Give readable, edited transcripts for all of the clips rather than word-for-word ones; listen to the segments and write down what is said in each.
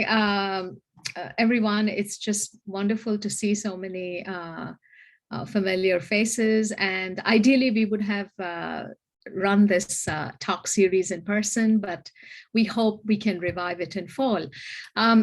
everyone. It's just wonderful to see so many familiar faces. And ideally, we would have run this talk series in person, but we hope we can revive it in fall.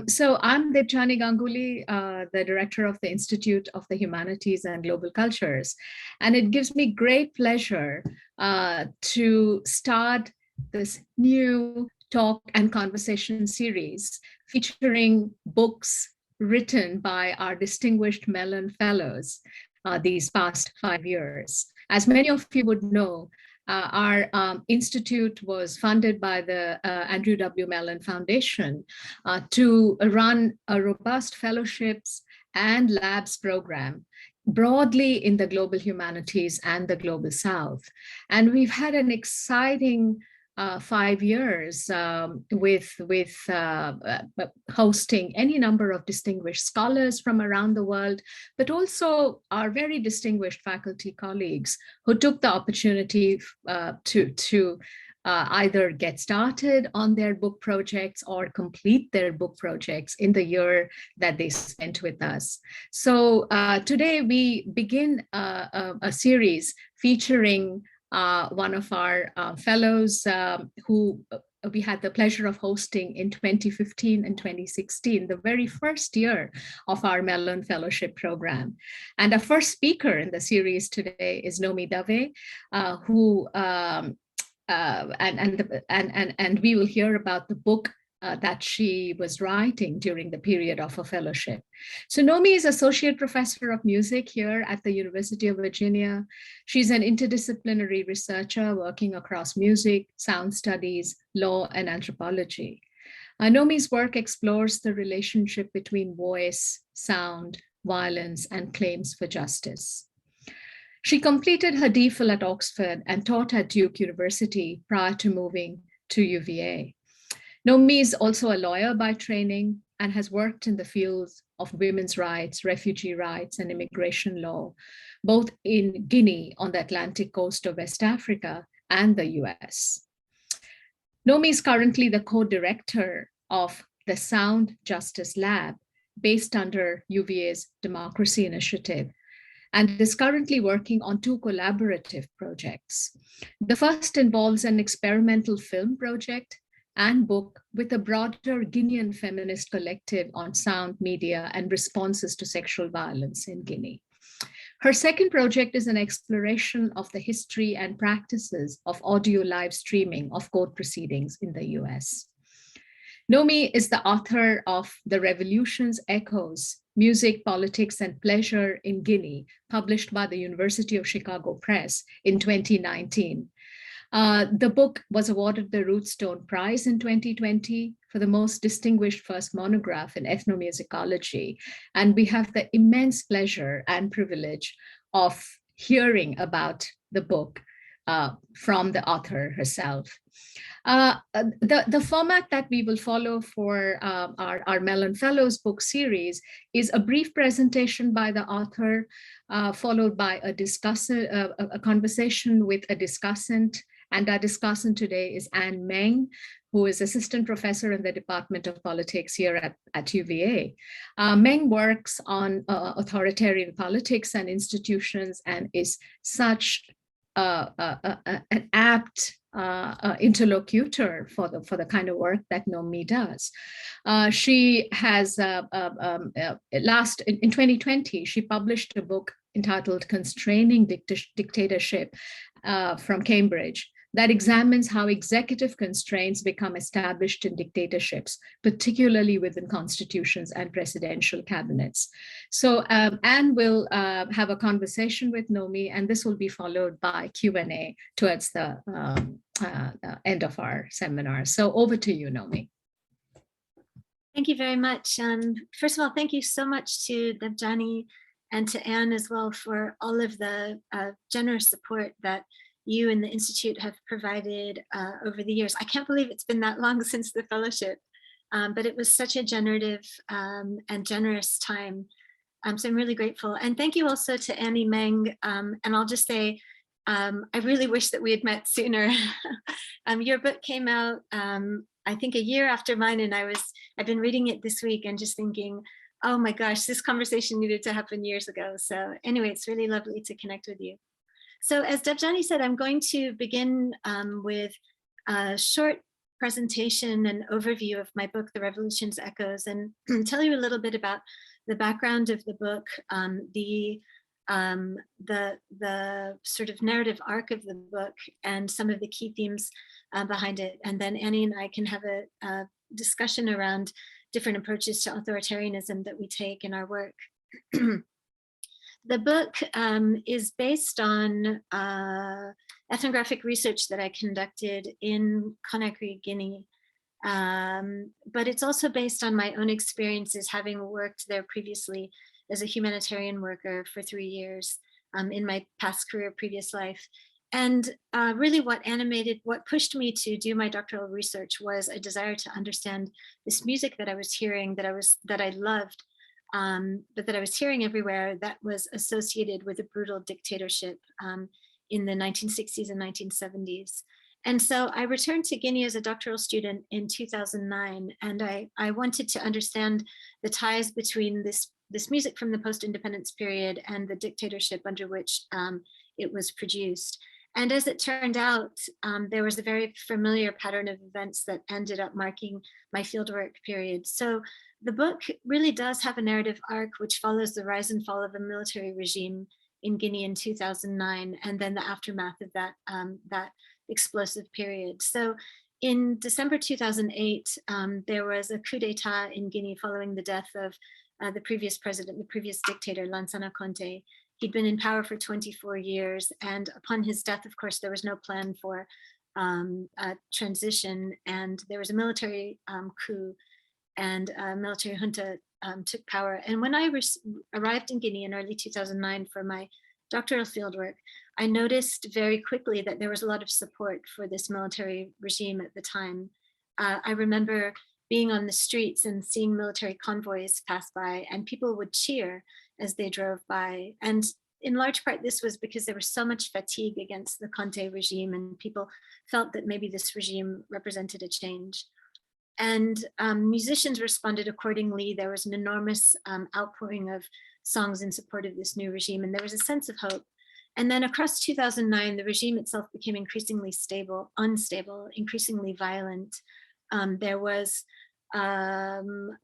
So I'm Debjani Ganguly, the director of the Institute of the Humanities and Global Cultures. And it gives me great pleasure to start this new talk and conversation series featuring books written by our distinguished Mellon Fellows these past 5 years. As many of you would know, our institute was funded by the Andrew W. Mellon Foundation to run a robust fellowships and labs program broadly in the global humanities and the global South. And we've had an exciting 5 years with hosting any number of distinguished scholars from around the world, but also our very distinguished faculty colleagues who took the opportunity to either get started on their book projects or complete their book projects in the year that they spent with us. So today we begin a series featuring one of our fellows who we had the pleasure of hosting in 2015 and 2016, the very first year of our Mellon Fellowship program. And our first speaker in the series today is Nomi Dave, who and we will hear about the book that she was writing during the period of her fellowship. So Nomi is Associate Professor of Music here at the University of Virginia. She's an interdisciplinary researcher working across music, sound studies, law, and anthropology. Nomi's work explores the relationship between voice, sound, violence, and claims for justice. She completed her DPhil at Oxford and taught at Duke University prior to moving to UVA. Nomi is also a lawyer by training and has worked in the fields of women's rights, refugee rights, and immigration law, both in Guinea on the Atlantic coast of West Africa and the US. Nomi is currently the co-director of the Sound Justice Lab based under UVA's Democracy Initiative, and is currently working on 2 collaborative projects. The first involves an experimental film project and book with a broader Guinean feminist collective on sound media and responses to sexual violence in Guinea. Her second project is an exploration of the history and practices of audio live streaming of court proceedings in the US. Nomi is the author of The Revolution's Echoes, Music, Politics, and Pleasure in Guinea, published by the University of Chicago Press in 2019. The book was awarded the Rootstone Prize in 2020 for the most distinguished first monograph in ethnomusicology. And we have the immense pleasure and privilege of hearing about the book from the author herself. The format that we will follow for our Mellon Fellows book series is a brief presentation by the author, followed by a conversation with a discussant. And our discussant today is Anne Meng, who is assistant professor in the Department of Politics here at UVA. Meng works on authoritarian politics and institutions and is such an apt interlocutor for the kind of work that Nomi does. She has, in 2020, she published a book entitled Constraining Dictatorship from Cambridge that examines how executive constraints become established in dictatorships, particularly within constitutions and presidential cabinets. So Anne will have a conversation with Nomi, and this will be followed by Q&A towards the end of our seminar. So over to you, Nomi. Thank you very much. First of all, thank you so much to Debjani and to Anne as well for all of the generous support that you and the Institute have provided over the years. I can't believe it's been that long since the fellowship, but it was such a generative and generous time. So I'm really grateful. And thank you also to Annie Meng. And I'll just say, I really wish that we had met sooner. Your book came out I think, a year after mine, and I've been reading it this week and just thinking, oh my gosh, this conversation needed to happen years ago. So anyway, it's really lovely to connect with you. So as Debjani said, I'm going to begin with a short presentation and overview of my book, The Revolution's Echoes, and tell you a little bit about the background of the book, the sort of narrative arc of the book, and some of the key themes behind it. And then Annie and I can have a discussion around different approaches to authoritarianism that we take in our work. The book is based on ethnographic research that I conducted in Conakry, Guinea. But it's also based on my own experiences, having worked there previously as a humanitarian worker for 3 years in my past career, previous life. And really what pushed me to do my doctoral research was a desire to understand this music that I was hearing, that I loved, but that I was hearing everywhere, that was associated with a brutal dictatorship in the 1960s and 1970s. And so I returned to Guinea as a doctoral student in 2009, and I wanted to understand the ties between this music from the post-independence period and the dictatorship under which it was produced. And as it turned out, there was a very familiar pattern of events that ended up marking my fieldwork period. So the book really does have a narrative arc which follows the rise and fall of a military regime in Guinea in 2009, and then the aftermath of that explosive period. So in December 2008, there was a coup d'etat in Guinea following the death of the previous president, the previous dictator, Lansana Conté. He'd been in power for 24 years, and upon his death, of course, there was no plan for a transition, and there was a military coup, and a military junta took power. And when I arrived in Guinea in early 2009 for my doctoral fieldwork, I noticed very quickly that there was a lot of support for this military regime at the time. I remember being on the streets and seeing military convoys pass by, and people would cheer as they drove by. And in large part, this was because there was so much fatigue against the Conté regime, and people felt that maybe this regime represented a change. And musicians responded accordingly. There was an enormous outpouring of songs in support of this new regime, and there was a sense of hope. And then across 2009, the regime itself became increasingly unstable, increasingly violent. There was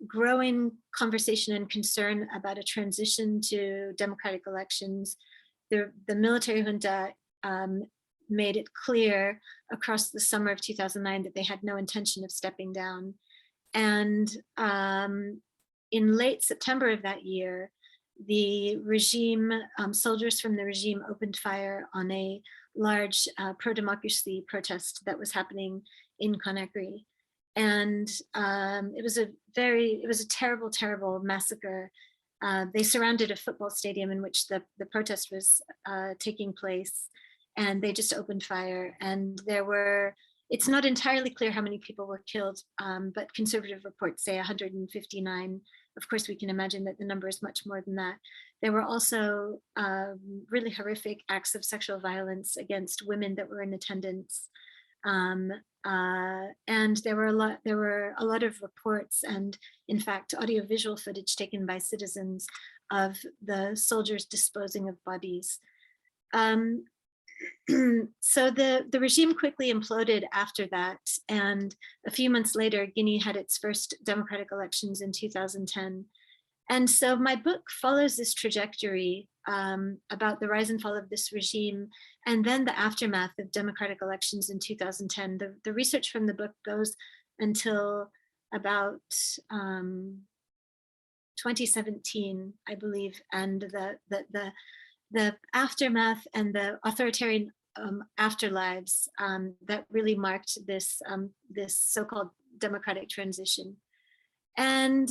growing conversation and concern about a transition to democratic elections. The military junta made it clear across the summer of 2009 that they had no intention of stepping down. And in late September of that year, the regime, soldiers from the regime opened fire on a large pro-democracy protest that was happening in Conakry. And it was a terrible, terrible massacre. They surrounded a football stadium in which the protest was taking place, and they just opened fire. And it's not entirely clear how many people were killed, but conservative reports say 159. Of course, we can imagine that the number is much more than that. There were also really horrific acts of sexual violence against women that were in attendance. And there were a lot of reports, and in fact, audiovisual footage taken by citizens of the soldiers disposing of bodies. So the regime quickly imploded after that, and a few months later, Guinea had its first democratic elections in 2010. And so my book follows this trajectory about the rise and fall of this regime, and then the aftermath of democratic elections in 2010. The research from the book goes until about 2017, I believe, and the aftermath and the authoritarian afterlives that really marked this so-called democratic transition. And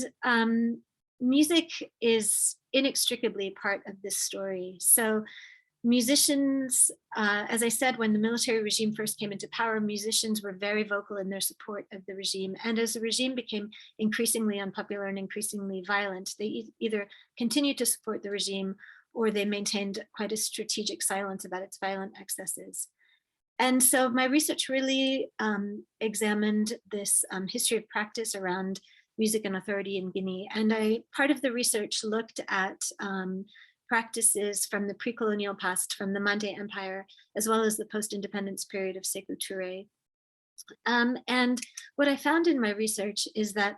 music is inextricably part of this story. So musicians, as I said, when the military regime first came into power, musicians were very vocal in their support of the regime. And as the regime became increasingly unpopular and increasingly violent, they either continued to support the regime or they maintained quite a strategic silence about its violent excesses. And so my research really examined this history of practice around music and authority in Guinea. And part of the research looked at practices from the pre-colonial past, from the Mande Empire, as well as the post-independence period of Sékou Touré. And what I found in my research is that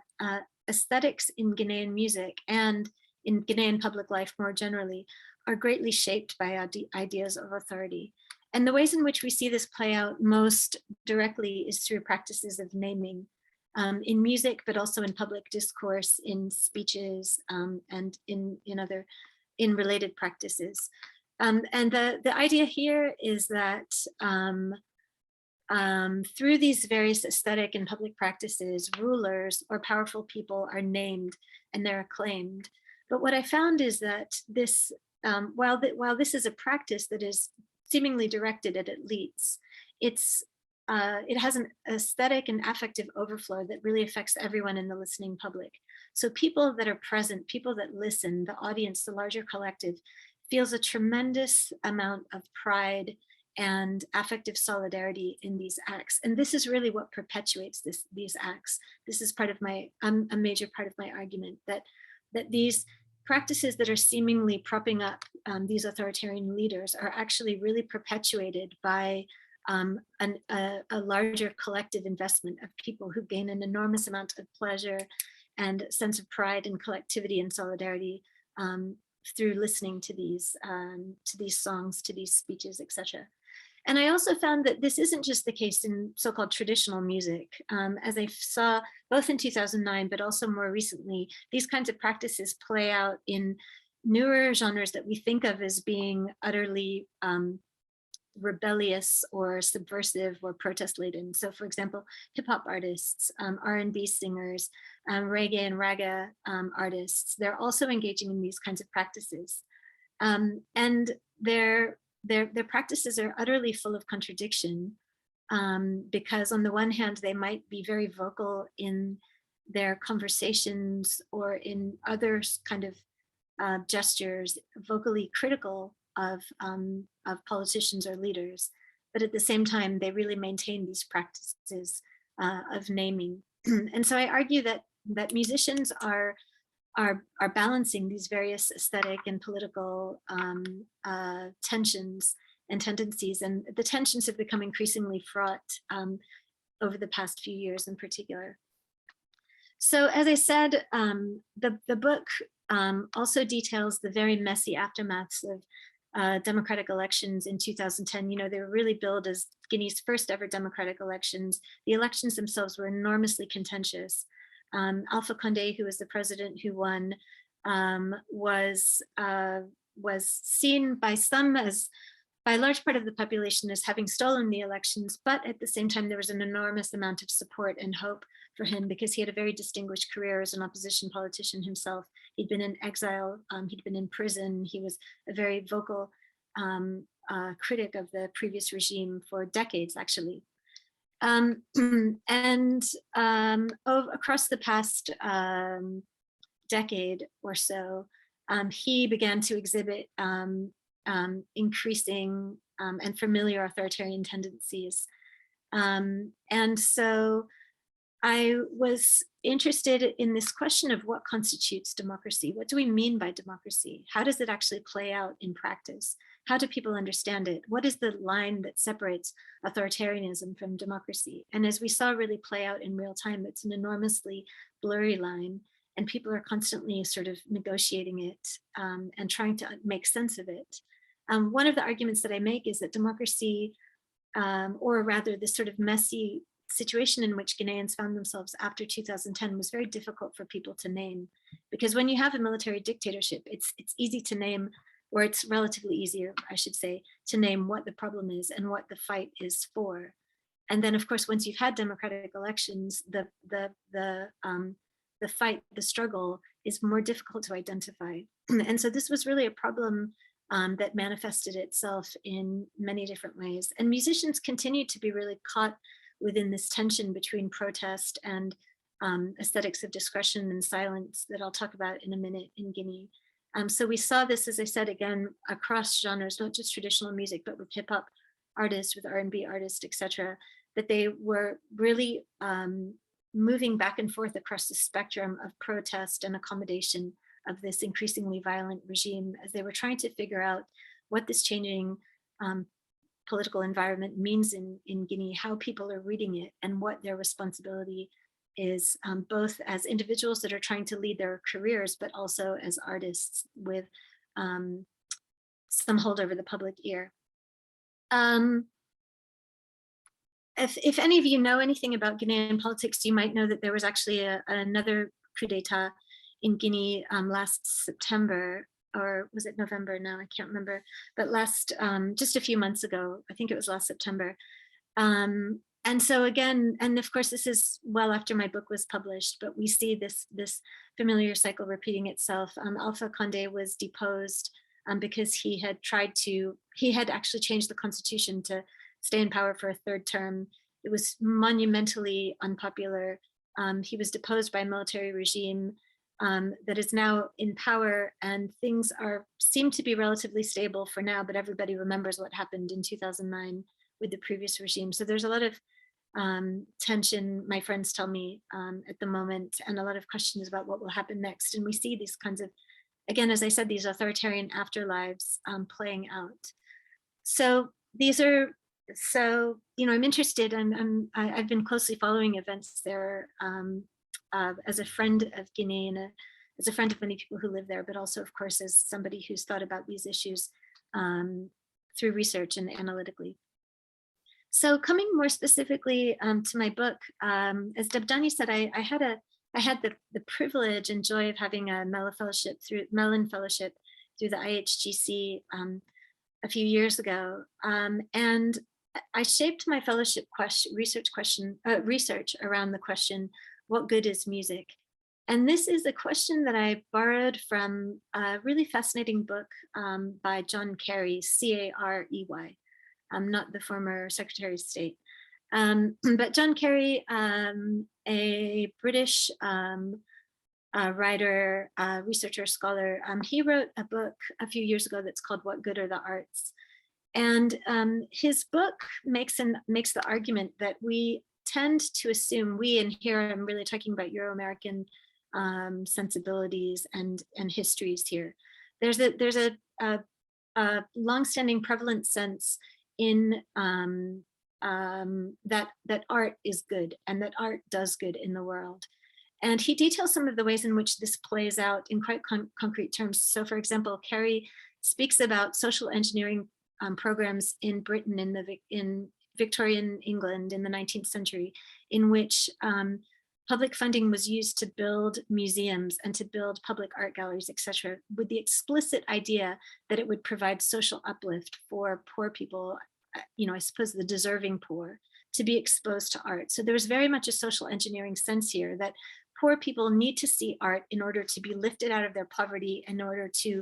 aesthetics in Guinean music and in Guinean public life more generally are greatly shaped by ideas of authority. And the ways in which we see this play out most directly is through practices of naming in music, but also in public discourse, in speeches, and in related practices. And the idea here is that through these various aesthetic and public practices, rulers or powerful people are named and they're acclaimed. But what I found is that this, while this is a practice that is seemingly directed at elites, it has an aesthetic and affective overflow that really affects everyone in the listening public. So people that are present, people that listen, the audience, the larger collective, feels a tremendous amount of pride and affective solidarity in these acts. And this is really what perpetuates these acts. This is part of a major part of my argument, that these practices that are seemingly propping up these authoritarian leaders are actually really perpetuated by a larger collective investment of people who gain an enormous amount of pleasure and sense of pride and collectivity and solidarity through listening to these songs, to these speeches, etc. And I also found that this isn't just the case in so-called traditional music. As I saw both in 2009, but also more recently, these kinds of practices play out in newer genres that we think of as being utterly rebellious or subversive or protest laden. So for example, hip hop artists, R&B singers, reggae and raga artists, they're also engaging in these kinds of practices. And their practices are utterly full of contradiction, because on the one hand, they might be very vocal in their conversations or in other kind of gestures, vocally critical of politicians or leaders, but at the same time, they really maintain these practices of naming. And so I argue that musicians are balancing these various aesthetic and political tensions and tendencies, and the tensions have become increasingly fraught over the past few years in particular. So as I said, the book also details the very messy aftermaths of democratic elections in 2010. You know, they were really billed as Guinea's first ever democratic elections. The elections themselves were enormously contentious. Alpha Condé, who was the president who won, was seen by some by a large part of the population as having stolen the elections, but at the same time, there was an enormous amount of support and hope for him because he had a very distinguished career as an opposition politician himself. He'd been in exile, he'd been in prison, he was a very vocal critic of the previous regime for decades, actually. Across the past decade or so, he began to exhibit increasing and familiar authoritarian tendencies. And so I was interested in this question of what constitutes democracy. What do we mean by democracy? How does it actually play out in practice? How do people understand it? What is the line that separates authoritarianism from democracy? And as we saw really play out in real time, it's an enormously blurry line, and people are constantly sort of negotiating it and trying to make sense of it. One of the arguments that I make is that democracy, or rather this sort of messy situation in which Guineans found themselves after 2010 was very difficult for people to name, because when you have a military dictatorship, it's easy to name, or it's relatively easier, I should say, to name what the problem is and what the fight is for. And then, of course, once you've had democratic elections, the fight, the struggle is more difficult to identify. And so this was really a problem that manifested itself in many different ways. And musicians continue to be really caught within this tension between protest and aesthetics of discretion and silence that I'll talk about in a minute in Guinea. So we saw this, as I said, again, across genres, not just traditional music, but with hip hop artists, with R&B artists, etc., that they were really moving back and forth across the spectrum of protest and accommodation of this increasingly violent regime, as they were trying to figure out what this changing political environment means in Guinea, how people are reading it, and what their responsibility is, both as individuals that are trying to lead their careers, but also as artists with some hold over the public ear. If any of you know anything about Guinean politics, you might know that there was actually another coup d'etat in Guinea last September, or was it November now? I can't remember, but just a few months ago, I think it was last September. And so again, and of course, this is well after my book was published, but we see this familiar cycle repeating itself. Alpha Condé was deposed because he had actually changed the constitution to stay in power for a third term. It was monumentally unpopular. He was deposed by a military regime that is now in power, and things seem to be relatively stable for now, but everybody remembers what happened in 2009 with the previous regime. So there's a lot of tension, my friends tell me, at the moment, and a lot of questions about what will happen next. And we see these kinds of, again, as I said, these authoritarian afterlives playing out. So I'm interested, I've been closely following events there as a friend of Guinea and as a friend of many people who live there, but also, of course, as somebody who's thought about these issues through research and analytically. So coming more specifically to my book, as Debjani said, I had the privilege and joy of having a Mellon Fellowship through the IHGC a few years ago, and I shaped my fellowship research around the question, what good is music? And this is a question that I borrowed from a really fascinating book by John Kerry, C-A-R-E-Y. Not the former Secretary of State, but John Kerry, a British writer, researcher, scholar, he wrote a book a few years ago that's called What Good Are the Arts? And his book makes the argument that we tend to assume, and here I'm really talking about Euro-American sensibilities and histories here. There's a longstanding prevalent sense in that art is good and that art does good in the world. And he details some of the ways in which this plays out in quite concrete terms. So for example, Kerry speaks about social engineering programs in Britain in Victorian England in the 19th century, in which public funding was used to build museums and to build public art galleries, etc., with the explicit idea that it would provide social uplift for poor people, I suppose the deserving poor, to be exposed to art. So there was very much a social engineering sense here that poor people need to see art in order to be lifted out of their poverty, in order to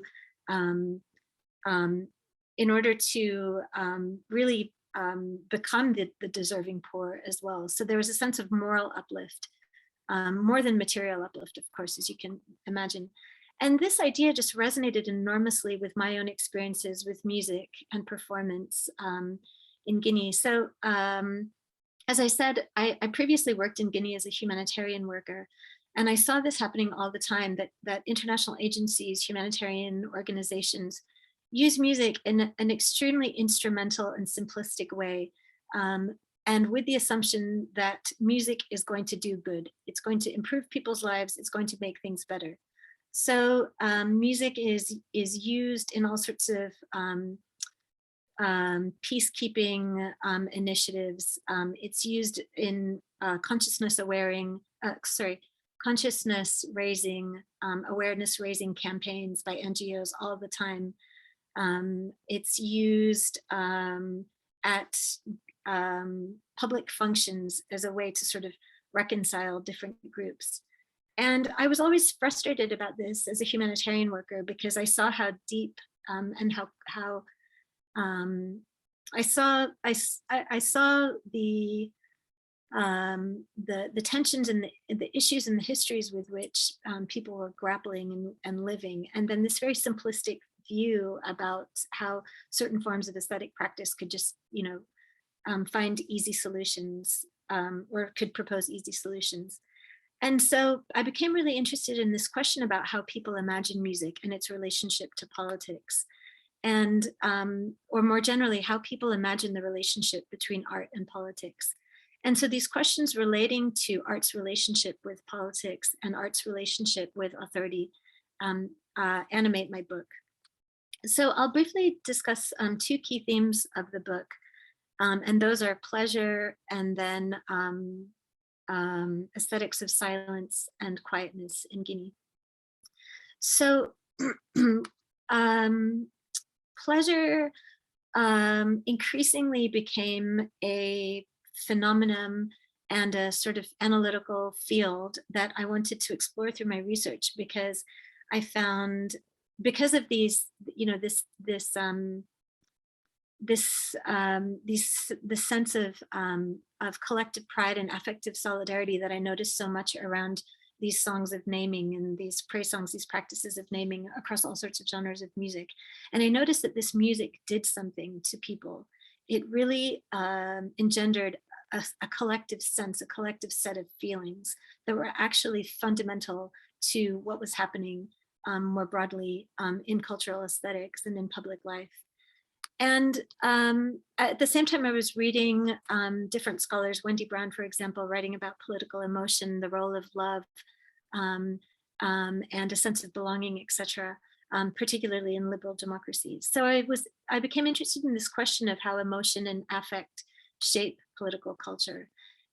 really become the deserving poor as well. So there was a sense of moral uplift, more than material uplift, of course, as you can imagine. And this idea just resonated enormously with my own experiences with music and performance in Guinea. So as I said, I previously worked in Guinea as a humanitarian worker, and I saw this happening all the time, that international agencies, humanitarian organizations, use music in an extremely instrumental and simplistic way, and with the assumption that music is going to do good. It's going to improve people's lives. It's going to make things better. So music is used in all sorts of peacekeeping initiatives. It's used in consciousness raising, awareness raising campaigns by NGOs all the time. It's used at public functions as a way to sort of reconcile different groups. And I was always frustrated about this as a humanitarian worker, because I saw how deep and how I saw the tensions and the issues and the histories with which people were grappling and living, and then this very simplistic view about how certain forms of aesthetic practice could just, find easy solutions, or could propose easy solutions. And so I became really interested in this question about how people imagine music and its relationship to politics. And, or more generally, how people imagine the relationship between art and politics. And so these questions relating to art's relationship with politics and art's relationship with authority animate my book. So I'll briefly discuss two key themes of the book, and those are pleasure and then aesthetics of silence and quietness in Guinea. So pleasure increasingly became a phenomenon and a sort of analytical field that I wanted to explore through my research, because I found, because of these, this sense of collective pride and affective solidarity that I noticed so much around these songs of naming and these praise songs, these practices of naming across all sorts of genres of music. And I noticed that this music did something to people. It really engendered a collective sense, a collective set of feelings that were actually fundamental to what was happening more broadly in cultural aesthetics and in public life. And at the same time, I was reading different scholars, Wendy Brown, for example, writing about political emotion, the role of love, and a sense of belonging, etc., particularly in liberal democracies. So I became interested in this question of how emotion and affect shape political culture,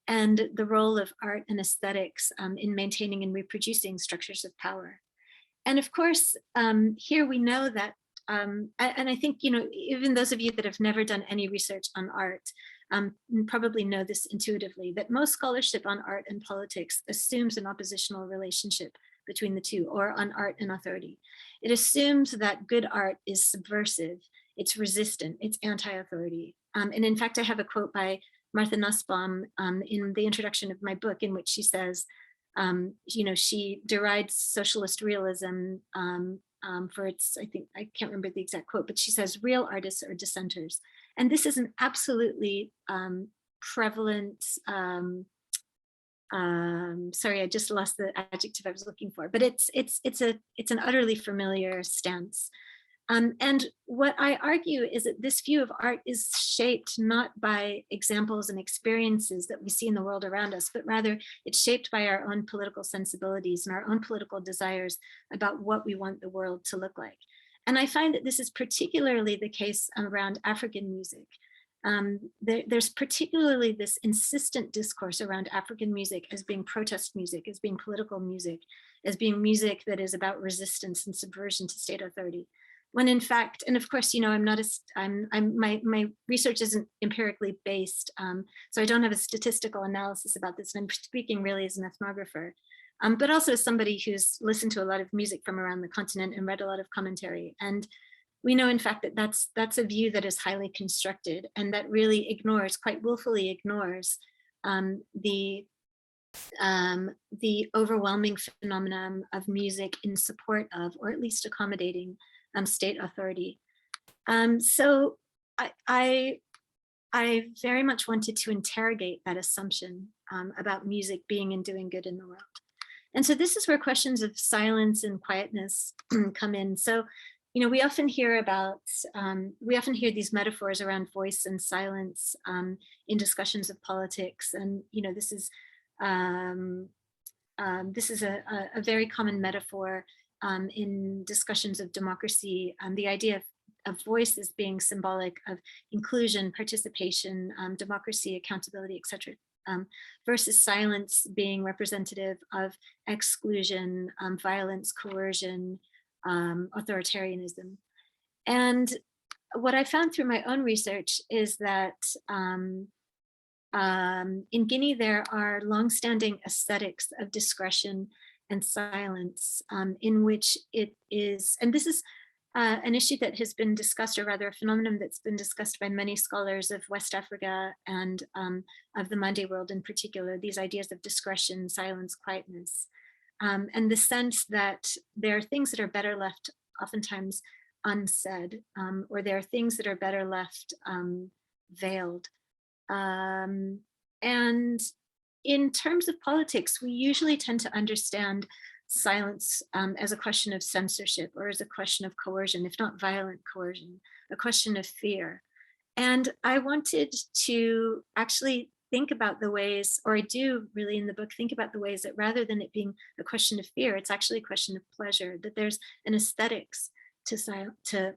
and the role of art and aesthetics in maintaining and reproducing structures of power. And of course, here we know that, and I think, even those of you that have never done any research on art probably know this intuitively, that most scholarship on art and politics assumes an oppositional relationship between the two, or on art and authority. It assumes that good art is subversive, it's resistant, it's anti-authority. And in fact, I have a quote by Martha Nussbaum in the introduction of my book, in which she says, she derides socialist realism for its, I can't remember the exact quote, but she says, real artists are dissenters. And this is an absolutely prevalent, sorry, I just lost the adjective I was looking for, but it's an utterly familiar stance. And what I argue is that this view of art is shaped not by examples and experiences that we see in the world around us, but rather it's shaped by our own political sensibilities and our own political desires about what we want the world to look like. And I find that this is particularly the case around African music. There's particularly this insistent discourse around African music as being protest music, as being political music, as being music that is about resistance and subversion to state authority. When in fact, and of course, my research isn't empirically based, so I don't have a statistical analysis about this, and I'm speaking really as an ethnographer, but also as somebody who's listened to a lot of music from around the continent and read a lot of commentary. And we know, in fact, that that's a view that is highly constructed and that really ignores, quite willfully ignores, the overwhelming phenomenon of music in support of, or at least accommodating, state authority. So I very much wanted to interrogate that assumption about music being and doing good in the world. And so this is where questions of silence and quietness come in. So, we often hear these metaphors around voice and silence in discussions of politics. And, this is a very common metaphor in discussions of democracy, the idea of voice as being symbolic of inclusion, participation, democracy, accountability, etc., versus silence being representative of exclusion, violence, coercion, authoritarianism. And what I found through my own research is that in Guinea, there are longstanding aesthetics of discretion and silence, in which it is, and this is an issue that has been discussed, or rather a phenomenon that's been discussed by many scholars of West Africa and of the Mande world in particular, these ideas of discretion, silence, quietness, and the sense that there are things that are better left oftentimes unsaid, or there are things that are better left veiled. And in terms of politics, we usually tend to understand silence as a question of censorship or as a question of coercion, if not violent coercion, a question of fear. And I wanted to actually think about the ways, or I do really in the book, think about the ways that rather than it being a question of fear, it's actually a question of pleasure, that there's an aesthetics to a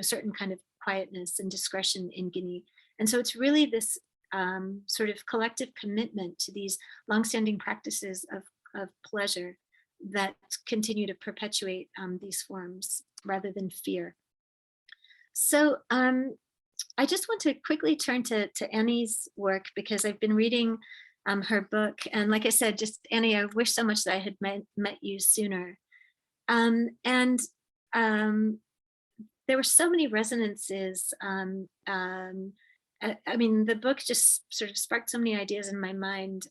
certain kind of quietness and discretion in Guinea. And so it's really this sort of collective commitment to these longstanding practices of pleasure that continue to perpetuate these forms rather than fear. So I just want to quickly turn to Annie's work, because I've been reading her book. And like I said, just Annie, I wish so much that I had met you sooner. There were so many resonances. I mean, the book just sort of sparked so many ideas in my mind.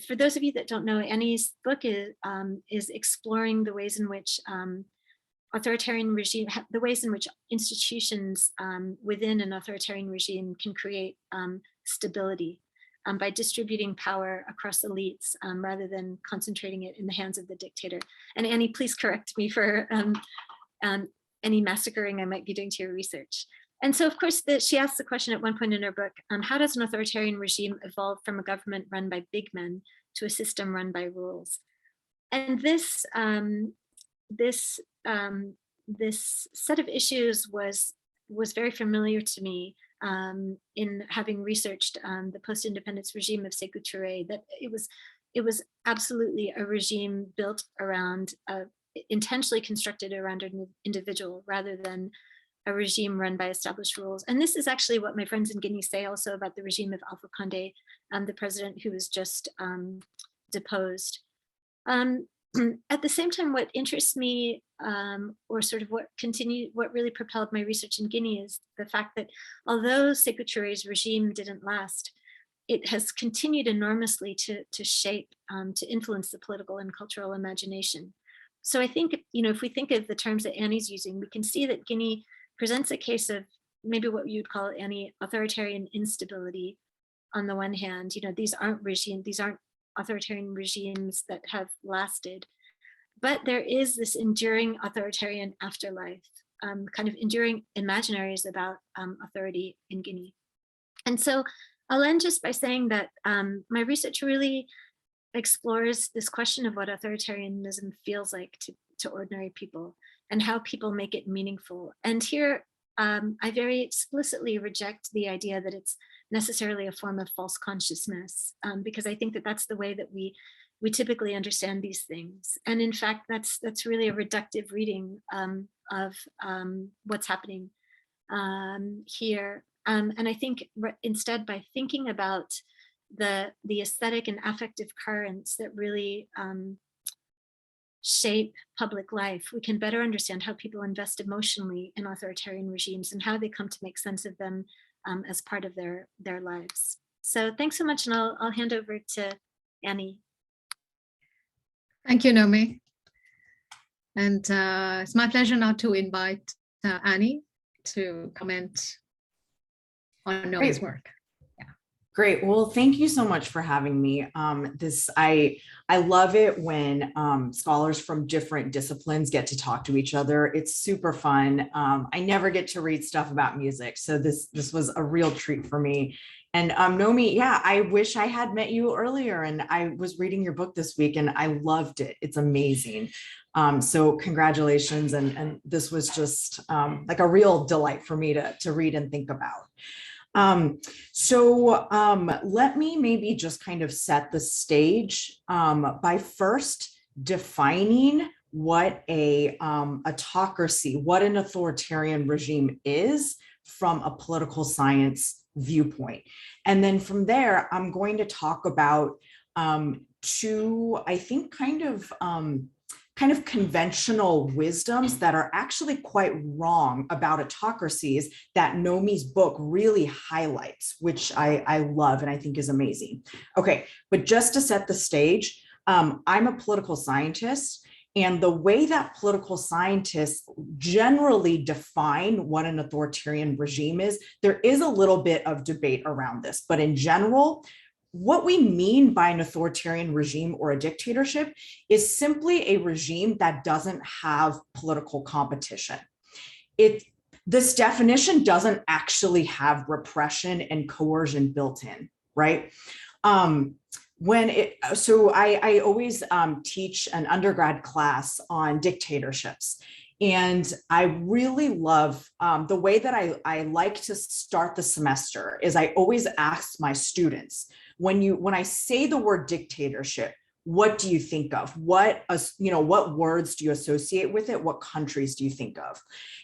For those of you that don't know, Annie's book is exploring the ways in which authoritarian regime, the ways in which institutions within an authoritarian regime can create stability by distributing power across elites rather than concentrating it in the hands of the dictator. And Annie, please correct me for any massacring I might be doing to your research. And so, of course, she asks the question at one point in her book, how does an authoritarian regime evolve from a government run by big men to a system run by rules? And this set of issues was very familiar to me in having researched the post-independence regime of Sékou Touré, that it was absolutely a regime built around, intentionally constructed around an individual rather than a regime run by established rules. And this is actually what my friends in Guinea say also about the regime of Alpha Condé, the president who was just deposed. At the same time, what interests me, or sort of what really propelled my research in Guinea, is the fact that although Sékou Touré's regime didn't last, it has continued enormously to shape, to influence the political and cultural imagination. So I think, if we think of the terms that Annie's using, we can see that Guinea presents a case of maybe what you'd call any authoritarian instability on the one hand. These aren't authoritarian regimes that have lasted, but there is this enduring authoritarian afterlife, kind of enduring imaginaries about authority in Guinea. And so I'll end just by saying that my research really explores this question of what authoritarianism feels like to ordinary people and how people make it meaningful. And here I very explicitly reject the idea that it's necessarily a form of false consciousness, because I think that that's the way that we typically understand these things. And in fact, that's really a reductive reading of what's happening here. And I think instead, by thinking about the aesthetic and affective currents that really shape public life, we can better understand how people invest emotionally in authoritarian regimes and how they come to make sense of them as part of their lives. So thanks so much, and I'll hand over to Annie. Thank you, Nomi. And it's my pleasure now to invite Annie to comment on Nomi's work. Great. Well, thank you so much for having me. I love it when scholars from different disciplines get to talk to each other. It's super fun. I never get to read stuff about music, so this was a real treat for me. And Nomi, yeah, I wish I had met you earlier, and I was reading your book this week and I loved it. It's amazing. So congratulations. And this was just like a real delight for me to read and think about. Let me maybe just kind of set the stage by first defining what a autocracy, what an authoritarian regime is from a political science viewpoint. And then from there, I'm going to talk about two, I think, kind of conventional wisdoms that are actually quite wrong about autocracies that Nomi's book really highlights, which I love and I think is amazing. Okay, but just to set the stage, I'm a political scientist, And the way that political scientists generally define what an authoritarian regime is, there is a little bit of debate around this. But in general, what we mean by an authoritarian regime or a dictatorship is simply a regime that doesn't have political competition. This definition doesn't actually have repression and coercion built in, right? I always teach an undergrad class on dictatorships. And I really love the way that I like to start the semester is I always ask my students, when I say the word dictatorship, what do you think of? What words do you associate with it? What countries do you think of?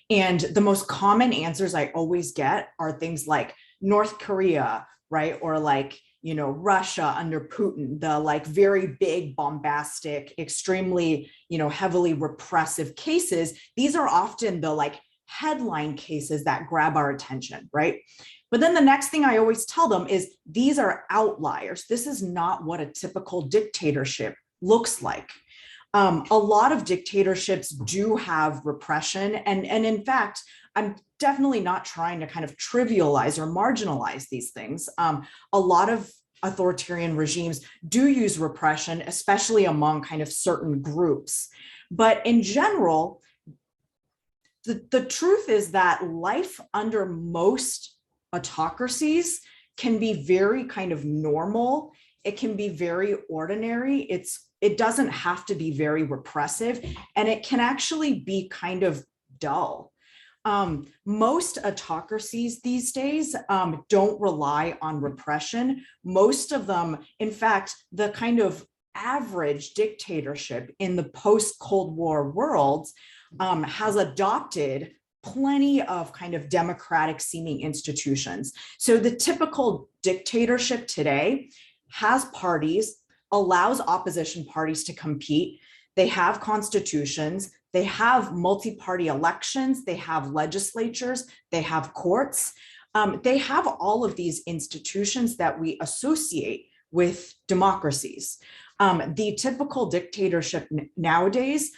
And the most common answers I always get are things like North Korea, right? Or like, Russia under Putin, the like very big, bombastic, extremely, heavily repressive cases. These are often the like headline cases that grab our attention, right? But then the next thing I always tell them is these are outliers. This is not what a typical dictatorship looks like. A lot of dictatorships do have repression. And in fact, I'm definitely not trying to kind of trivialize or marginalize these things. A lot of authoritarian regimes do use repression, especially among kind of certain groups. But in general, the truth is that life under most autocracies can be very kind of normal. It can be very ordinary. It doesn't have to be very repressive, and it can actually be kind of dull. Most autocracies these days don't rely on repression. Most of them, in fact, the kind of average dictatorship in the post-Cold War world has adopted plenty of kind of democratic seeming institutions. So the typical dictatorship today has parties, allows opposition parties to compete. They have constitutions, they have multi-party elections, they have legislatures, they have courts. They have all of these institutions that we associate with democracies. The typical dictatorship nowadays,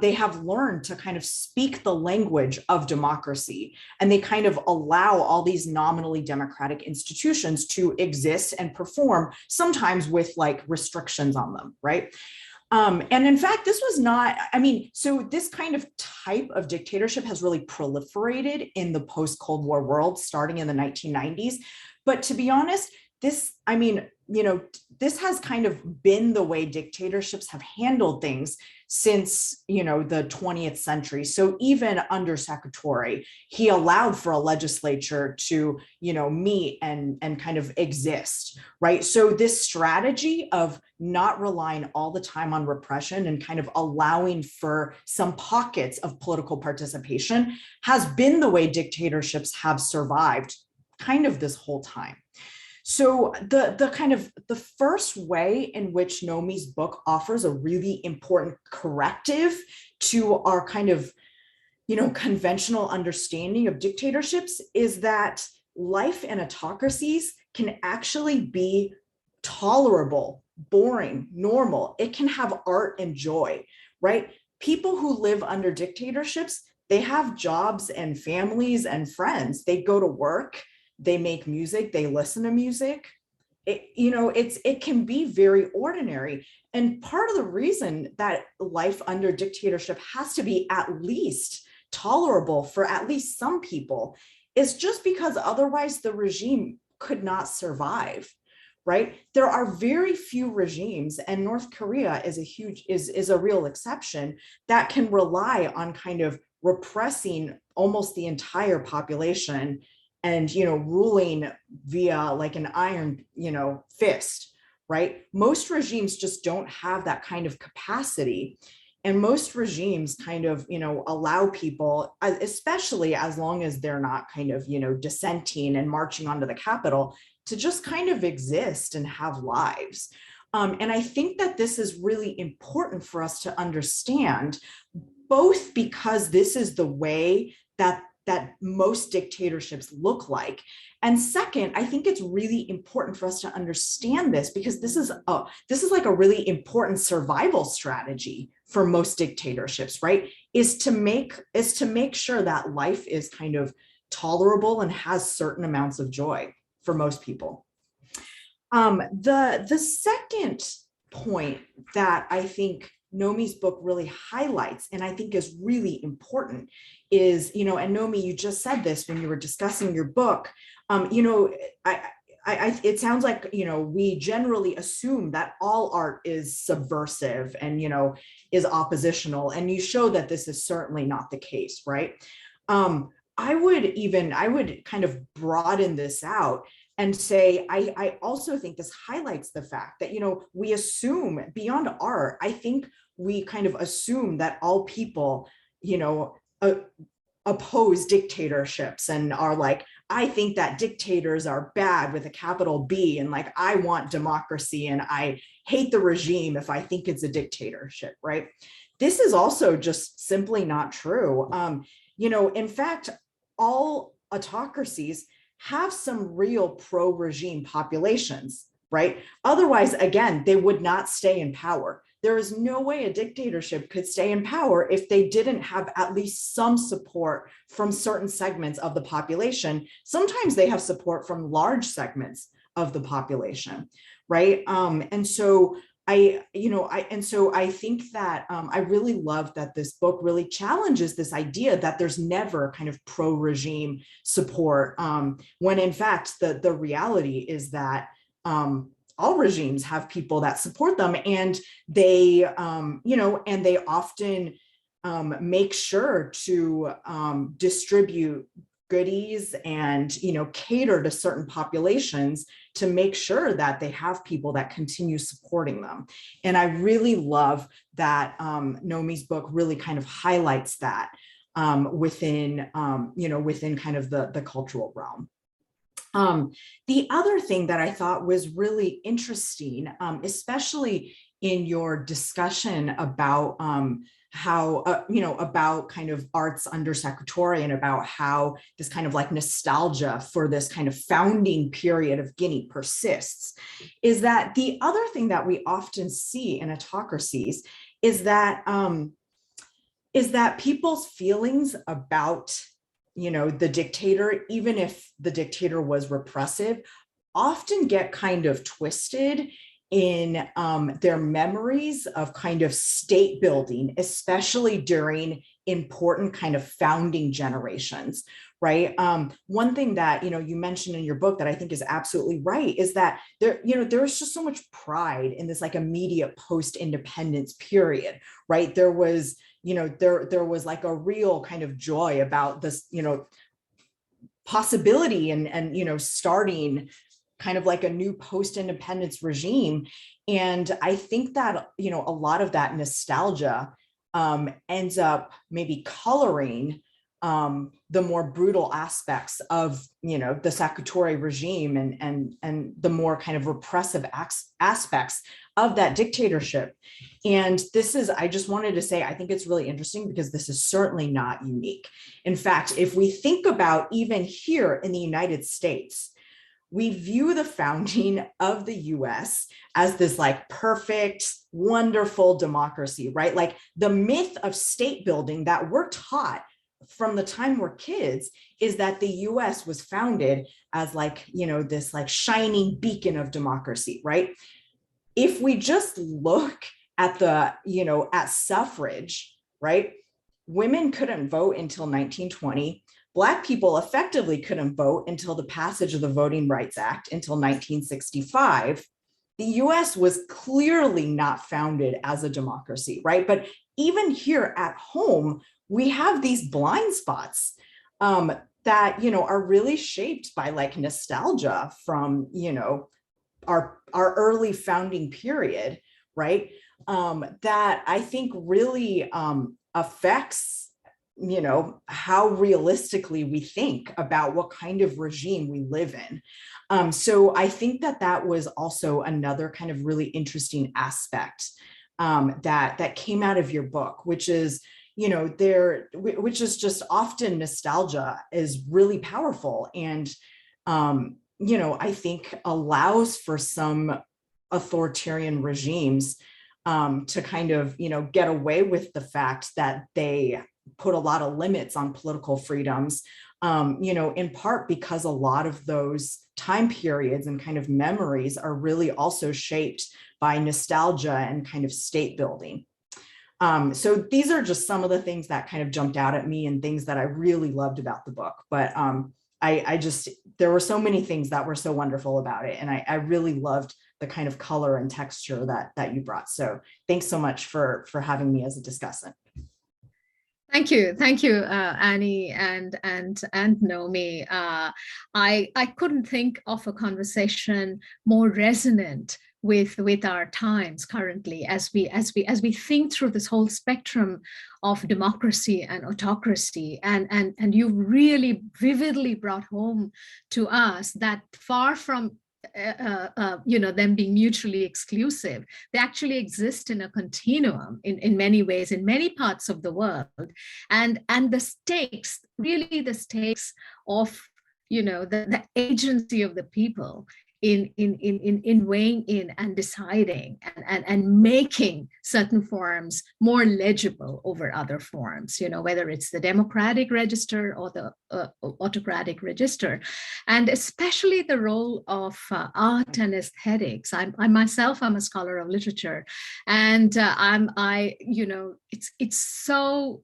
they have learned to kind of speak the language of democracy, and they kind of allow all these nominally democratic institutions to exist and perform, sometimes with like restrictions on them, right? And in fact, this was not, so this kind of type of dictatorship has really proliferated in the post-Cold War world, starting in the 1990s. But to be honest, this has kind of been the way dictatorships have handled things since, the 20th century. So even under Sékou Touré, he allowed for a legislature to, meet and kind of exist, right? So this strategy of not relying all the time on repression and kind of allowing for some pockets of political participation has been the way dictatorships have survived kind of this whole time. So the first way in which Nomi's book offers a really important corrective to our kind of, conventional understanding of dictatorships is that life in autocracies can actually be tolerable, boring, normal. It can have art and joy, right? People who live under dictatorships, they have jobs and families and friends. They go to work. They make music, they listen to music. It can be very ordinary. And part of the reason that life under dictatorship has to be at least tolerable for at least some people is just because otherwise the regime could not survive, right? There are very few regimes, and North Korea is a real exception, that can rely on kind of repressing almost the entire population and, ruling via like an iron, fist, right? Most regimes just don't have that kind of capacity. And most regimes kind of, allow people, especially as long as they're not kind of, dissenting and marching onto the Capitol, to just kind of exist and have lives. And I think that this is really important for us to understand, both because this is the way that that most dictatorships look like. And second, I think it's really important for us to understand this, because this is like a really important survival strategy for most dictatorships, right? Is to make sure that life is kind of tolerable and has certain amounts of joy for most people. The second point that I think Nomi's book really highlights, and I think is really important, is, and Nomi, you just said this when you were discussing your book, it sounds like, we generally assume that all art is subversive and, is oppositional, and you show that this is certainly not the case, right? I would kind of broaden this out and say, I also think this highlights the fact that, we assume beyond art, I think we kind of assume that all people, oppose dictatorships and are like, I think that dictators are bad with a capital B, and like, I want democracy and I hate the regime if I think it's a dictatorship, right? This is also just simply not true. In fact, all autocracies have some real pro-regime populations, right? Otherwise, again, they would not stay in power. There is no way a dictatorship could stay in power if they didn't have at least some support from certain segments of the population. Sometimes they have support from large segments of the population, right? And so I think that I really love that this book really challenges this idea that there's never kind of pro-regime support, when in fact the reality is that all regimes have people that support them, and they and they often make sure to distribute goodies and cater to certain populations to make sure that they have people that continue supporting them. And I really love that Nomi's book really kind of highlights that within kind of the cultural realm. The other thing that I thought was really interesting, especially in your discussion about how, about kind of arts under Sékou Touré, and about how this kind of like nostalgia for this kind of founding period of Guinea persists, is that the other thing that we often see in autocracies is that people's feelings about the dictator, even if the dictator was repressive, often get kind of twisted in their memories of kind of state building, especially during important kind of founding generations, right? One thing that, you mentioned in your book that I think is absolutely right is that there's just so much pride in this like immediate post-independence period, right? There was there was like a real kind of joy about this, possibility and starting kind of like a new post-independence regime. And I think that, a lot of that nostalgia ends up maybe coloring the more brutal aspects of, the Sékou Touré regime and the more kind of repressive aspects of that dictatorship. And I just wanted to say, I think it's really interesting because this is certainly not unique. In fact, if we think about even here in the United States, we view the founding of the US as this like perfect, wonderful democracy, right? Like the myth of state building that we're taught from the time we're kids is that the US was founded as like, this like shining beacon of democracy, right? If we just look at at suffrage, right? Women couldn't vote until 1920. Black people effectively couldn't vote until the passage of the Voting Rights Act until 1965. The US was clearly not founded as a democracy, right? But even here at home, we have these blind spots that, are really shaped by like nostalgia from, our early founding period, right? That I think really affects, how realistically we think about what kind of regime we live in. So I think that was also another kind of really interesting aspect that came out of your book, which is, you know, which is just often nostalgia is really powerful. And, you know, I think allows for some authoritarian regimes to kind of, you know, get away with the fact that they put a lot of limits on political freedoms, you know, in part because a lot of those time periods and kind of memories are really also shaped by nostalgia and kind of state building. So these are just some of the things that kind of jumped out at me and things that I really loved about the book. But I just, there were so many things that were so wonderful about it. And I really loved the kind of color and texture that you brought. So thanks so much for having me as a discussant. Thank you, Annie and Nomi. I couldn't think of a conversation more resonant with our times currently as we think through this whole spectrum of democracy and autocracy, and you really vividly brought home to us that far from you know, them being mutually exclusive, they actually exist in a continuum in many ways, in many parts of the world. And the stakes, really the stakes of, you know, the agency of the people in weighing in and deciding and making certain forms more legible over other forms, you know, whether it's the democratic register or the autocratic register, and especially the role of art and aesthetics. I myself am a scholar of literature, and you know, it's so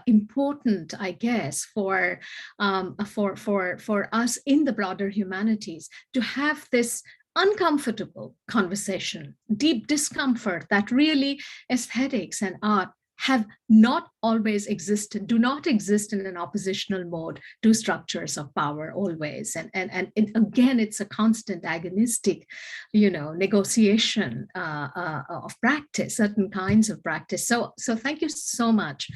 important, I guess, for us in the broader humanities to have this uncomfortable conversation, deep discomfort that really aesthetics and art have not always existed, do not exist in an oppositional mode to structures of power always. And again, it's a constant agonistic, you know, negotiation of practice, certain kinds of practice. So thank you so much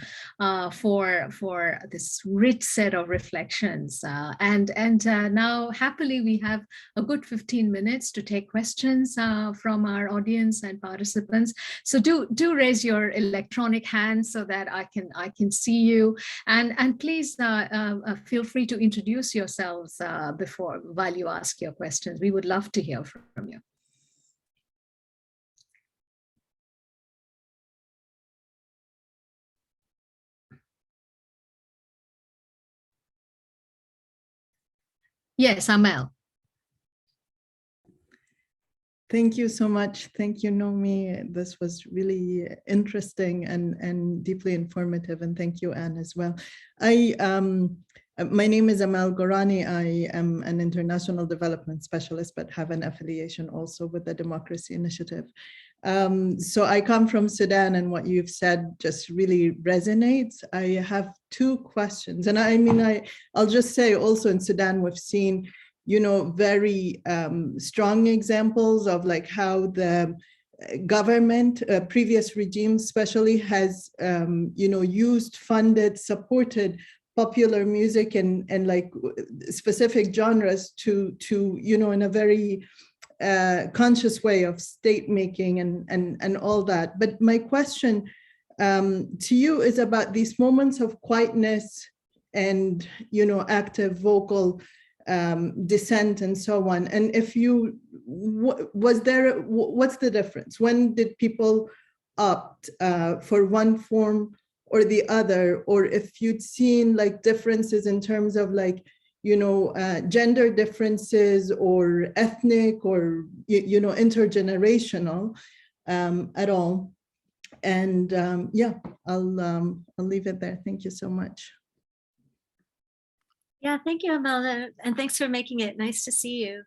for this rich set of reflections. And now happily we have a good 15 minutes to take questions from our audience and participants. So do raise your electronic hand so that I can see you, and please feel free to introduce yourselves while you ask your questions. We would love to hear from you. Yes, Amel. Thank you so much. Thank you, Nomi. This was really interesting and deeply informative. And thank you, Anne, as well. My name is Amel Gorani. I am an international development specialist, but have an affiliation also with the Democracy Initiative. So I come from Sudan, and what you've said just really resonates. I have two questions. And I mean, I'll just say also in Sudan, we've seen, you know, very strong examples of like how the government, previous regimes especially, has, you know, used, funded, supported popular music and like specific genres to, you know, in a very conscious way of state making and all that. But my question to you is about these moments of quietness and, you know, active vocal dissent and so on. And if you, what's the difference? When did people opt for one form or the other? Or if you'd seen like differences in terms of like, you know, gender differences or ethnic or, you know, intergenerational at all. And yeah, I'll leave it there. Thank you so much. Yeah, thank you, Amel, and thanks for making it. Nice to see you.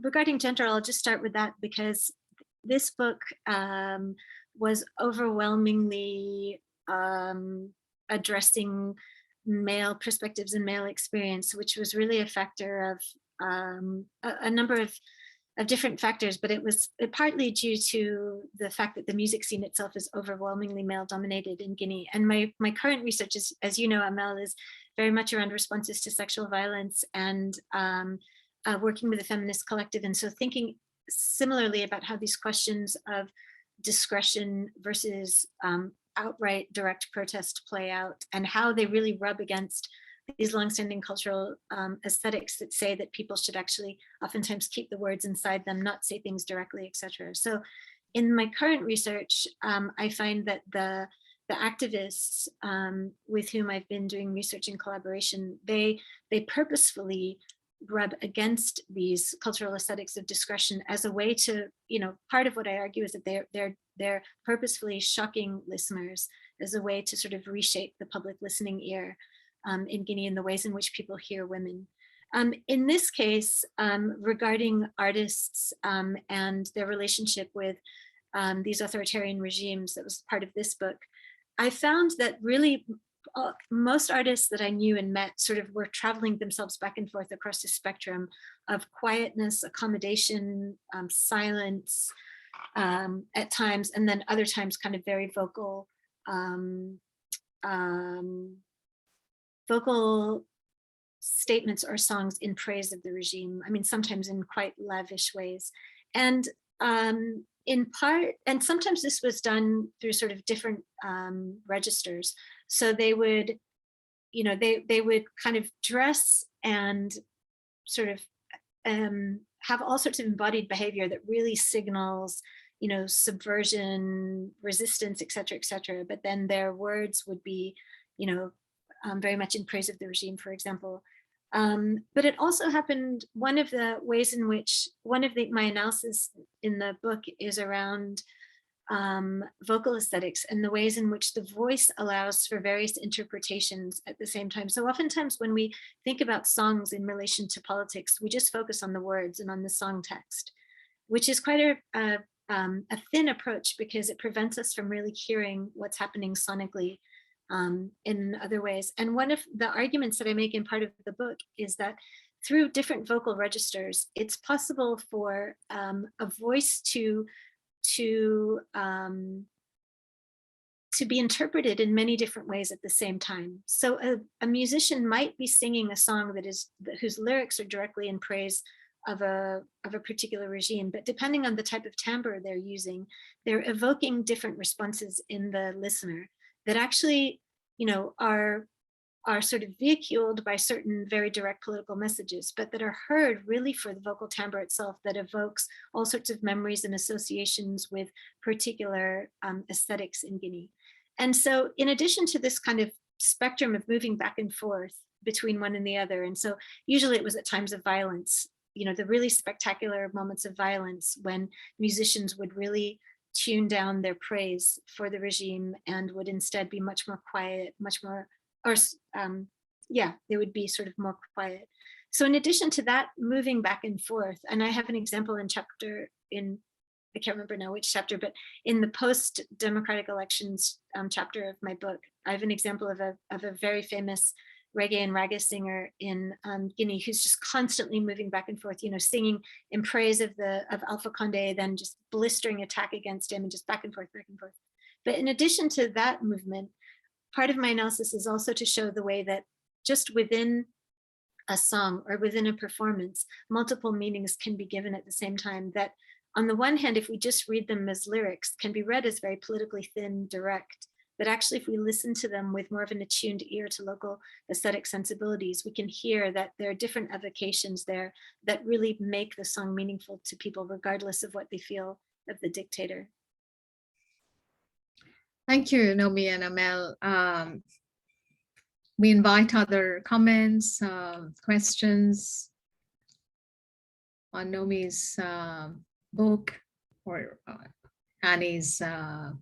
Regarding gender, I'll just start with that because this book was overwhelmingly addressing male perspectives and male experience, which was really a factor of a number of different factors, but it was partly due to the fact that the music scene itself is overwhelmingly male dominated in Guinea. And my current research is, as you know, Amel, is very much around responses to sexual violence and working with the feminist collective. And so thinking similarly about how these questions of discretion versus outright direct protest play out, and how they really rub against these longstanding cultural aesthetics that say that people should actually oftentimes keep the words inside them, not say things directly, etc. So in my current research, I find that the activists with whom I've been doing research in collaboration, they purposefully rub against these cultural aesthetics of discretion as a way to, part of what I argue is that they're purposefully shocking listeners as a way to sort of reshape the public listening ear in Guinea in the ways in which people hear women. In this case, regarding artists and their relationship with these authoritarian regimes, that was part of this book, I found that really most artists that I knew and met sort of were traveling themselves back and forth across the spectrum of quietness, accommodation, silence at times, and then other times kind of very vocal statements or songs in praise of the regime. I mean, sometimes in quite lavish ways. And in part, and sometimes this was done through sort of different registers. So they would, they would kind of dress and sort of have all sorts of embodied behavior that really signals, subversion, resistance, et cetera, but then their words would be, very much in praise of the regime, for example. But it also happened, one of the ways in which, my analysis in the book is around vocal aesthetics and the ways in which the voice allows for various interpretations at the same time. So oftentimes when we think about songs in relation to politics, we just focus on the words and on the song text, which is quite a thin approach because it prevents us from really hearing what's happening sonically in other ways. And one of the arguments that I make in part of the book is that through different vocal registers, it's possible for a voice to be interpreted in many different ways at the same time. So a musician might be singing a song whose lyrics are directly in praise of a particular regime, but depending on the type of timbre they're using, they're evoking different responses in the listener that actually, are sort of vehiculed by certain very direct political messages, but that are heard really for the vocal timbre itself that evokes all sorts of memories and associations with particular aesthetics in Guinea. And so in addition to this kind of spectrum of moving back and forth between one and the other, and so usually it was at times of violence, the really spectacular moments of violence when musicians would really tune down their praise for the regime and would instead be much more quiet, they would be sort of more quiet. So in addition to that moving back and forth, and I have an example I can't remember now which chapter, but in the post-democratic elections chapter of my book, I have an example of a very famous reggae and raga singer in Guinea who's just constantly moving back and forth, singing in praise of Alpha Condé, then just blistering attack against him and just back and forth. But in addition to that movement, part of my analysis is also to show the way that just within a song or within a performance, multiple meanings can be given at the same time, that on the one hand, if we just read them as lyrics, can be read as very politically thin, direct. But actually, if we listen to them with more of an attuned ear to local aesthetic sensibilities, we can hear that there are different evocations there that really make the song meaningful to people, regardless of what they feel of the dictator. Thank you, Nomi and Amel. We invite other comments, questions on Nomi's book or Annie's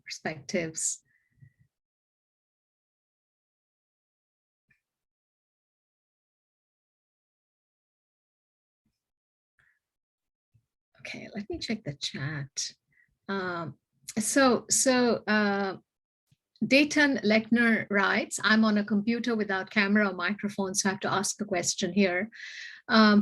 perspectives. Okay, let me check the chat. Dayton Lechner writes, I'm on a computer without camera or microphone, so I have to ask a question here.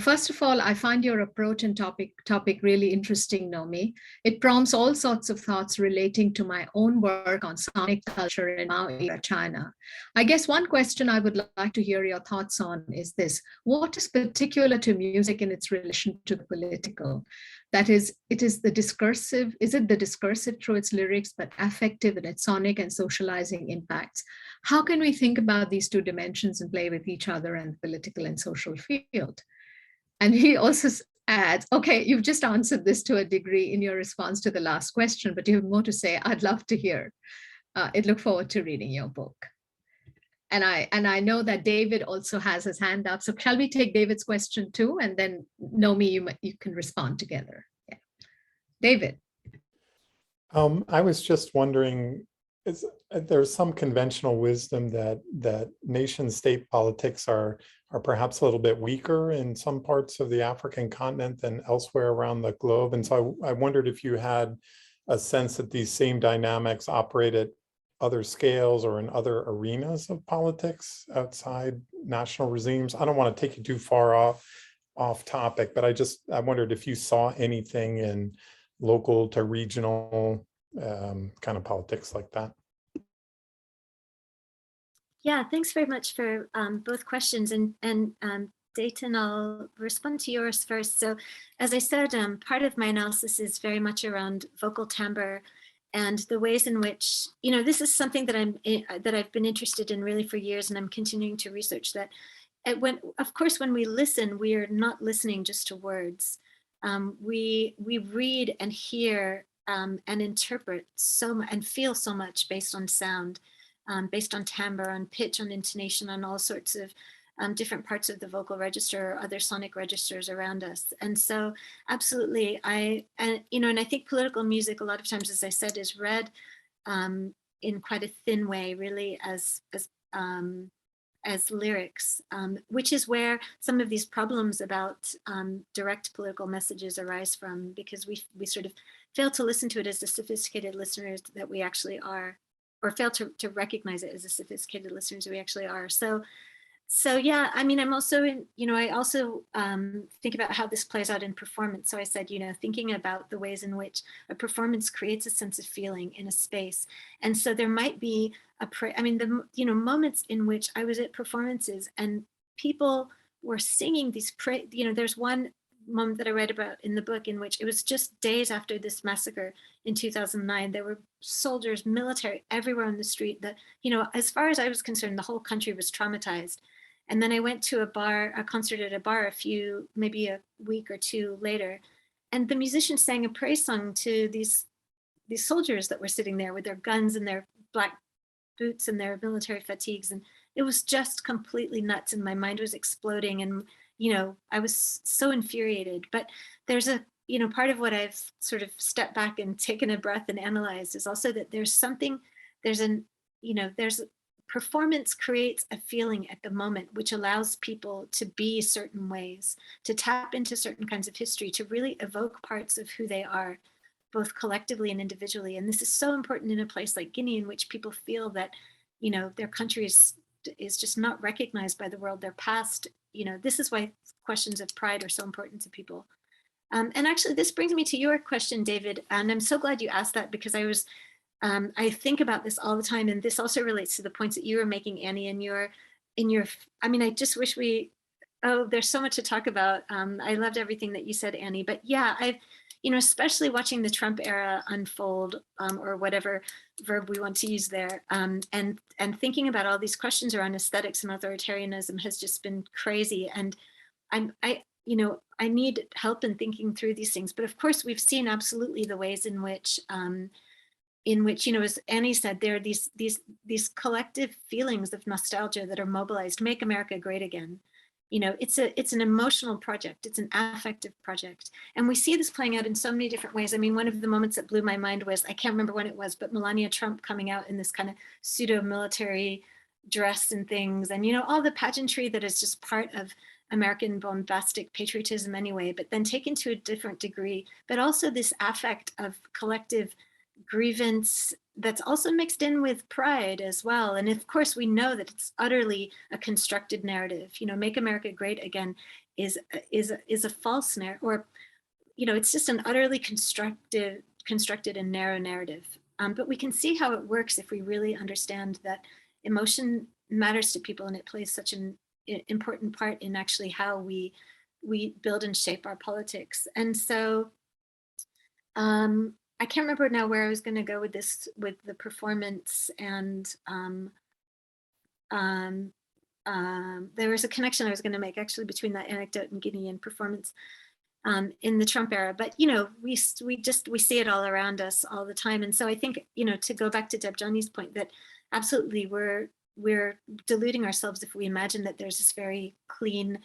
First of all, I find your approach and topic really interesting, Nomi. It prompts all sorts of thoughts relating to my own work on sonic culture in Mao era China. I guess one question I would like to hear your thoughts on is this: what is particular to music in its relation to the political? That is, it is the discursive, is it the discursive through its lyrics, but affective in its sonic and socializing impacts? How can we think about these two dimensions and play with each other in the political and social field? And he also adds, okay, you've just answered this to a degree in your response to the last question, but you have more to say. I'd love to hear. I look forward to reading your book. And I know that David also has his hand up. So shall we take David's question too? And then Nomi, you can respond together. Yeah. David. I was just wondering, there's some conventional wisdom that nation state politics are perhaps a little bit weaker in some parts of the African continent than elsewhere around the globe. And so I wondered if you had a sense that these same dynamics operate at other scales or in other arenas of politics outside national regimes. I don't want to take you too far off topic, but I wondered if you saw anything in local to regional kind of politics like that. Yeah, thanks very much for both questions. And Dayton, I'll respond to yours first. So as I said, part of my analysis is very much around vocal timbre and the ways in which, this is something that I've been interested in really for years, and I'm continuing to research that. Of course, when we listen, we are not listening just to words. We read and hear and interpret and feel so much based on sound, based on timbre, on pitch, on intonation, on all sorts of different parts of the vocal register or other sonic registers around us. And so absolutely, and I think political music a lot of times, as I said, is read in quite a thin way, really, as lyrics, which is where some of these problems about direct political messages arise from, because we sort of fail to listen to it as the sophisticated listeners that we actually are, or fail to recognize it as the sophisticated listeners we actually are. So yeah, I mean, I'm also I also think about how this plays out in performance. So I said, thinking about the ways in which a performance creates a sense of feeling in a space. And so there might be moments in which I was at performances and people were singing these there's one moment that I read about in the book in which it was just days after this massacre in 2009. There were soldiers, military everywhere on the street that, as far as I was concerned, the whole country was traumatized. And then I went to a concert at a bar maybe a week or two later, and the musicians sang a praise song to these soldiers that were sitting there with their guns and their black boots and their military fatigues. And it was just completely nuts, and my mind was exploding. And, I was so infuriated. But there's part of what I've sort of stepped back and taken a breath and analyzed is also that performance creates a feeling at the moment, which allows people to be certain ways, to tap into certain kinds of history, to really evoke parts of who they are, both collectively and individually. And this is so important in a place like Guinea, in which people feel that, their country is just not recognized by the world. Their past, this is why questions of pride are so important to people. And actually, this brings me to your question, David. And I'm so glad you asked that, because I think about this all the time, and this also relates to the points that you were making, Annie, I just wish there's so much to talk about. I loved everything that you said, Annie, but yeah, especially watching the Trump era unfold, or whatever verb we want to use there, and thinking about all these questions around aesthetics and authoritarianism has just been crazy. And I need help in thinking through these things. But of course, we've seen absolutely the ways in which, as Annie said, there are these collective feelings of nostalgia that are mobilized. Make America Great Again. It's an emotional project. It's an affective project. And we see this playing out in so many different ways. I mean, one of the moments that blew my mind was, I can't remember when it was, but Melania Trump coming out in this kind of pseudo-military dress and things. And, all the pageantry that is just part of American bombastic patriotism anyway, but then taken to a different degree, but also this affect of collective grievance that's also mixed in with pride as well. And of course, we know that it's utterly a constructed narrative. Make America Great Again is a false narrative, or it's just an utterly constructed and narrow narrative. But we can see how it works if we really understand that emotion matters to people, and it plays such an important part in actually how we build and shape our politics. And so I can't remember now where I was going to go with this, with the performance, and there was a connection I was going to make actually between that anecdote and Guinean performance in the Trump era. But we see it all around us all the time, and so I think to go back to Debjani's point, that absolutely we're deluding ourselves if we imagine that there's this very clean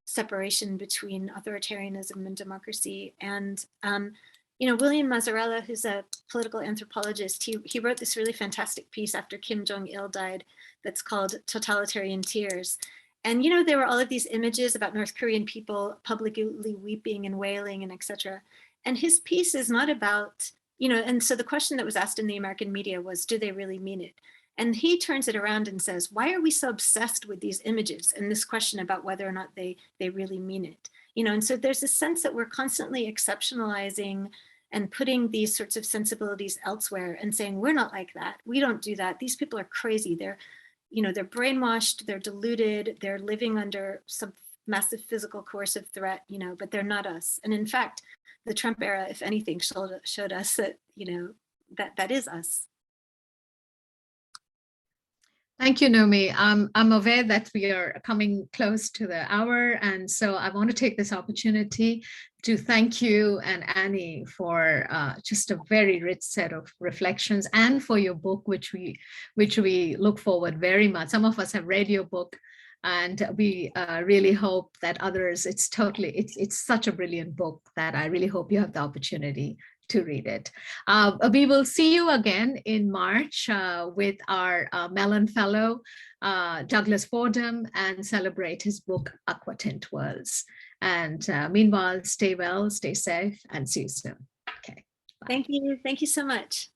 separation between authoritarianism and democracy. And William Mazzarella, who's a political anthropologist, he wrote this really fantastic piece after Kim Jong-il died that's called Totalitarian Tears. And there were all of these images about North Korean people publicly weeping and wailing and etc. And his piece is not about, and so the question that was asked in the American media was, do they really mean it? And he turns it around and says, why are we so obsessed with these images and this question about whether or not they really mean it? And so there's a sense that we're constantly exceptionalizing and putting these sorts of sensibilities elsewhere and saying, we're not like that. We don't do that. These people are crazy. They're brainwashed, they're deluded, they're living under some massive physical coercive threat, but they're not us. And in fact, the Trump era, if anything, showed us that, that is us. Thank you, Nomi. I'm aware that we are coming close to the hour, and so I want to take this opportunity to thank you and Annie for just a very rich set of reflections, and for your book, which we look forward very much. Some of us have read your book, and we really hope that others. It's such a brilliant book that I really hope you have the opportunity to read it. We will see you again in March with our Mellon Fellow, Douglas Fordham, and celebrate his book, Aquatint Worlds. And meanwhile, stay well, stay safe, and see you soon. Okay. Bye. Thank you. Thank you so much.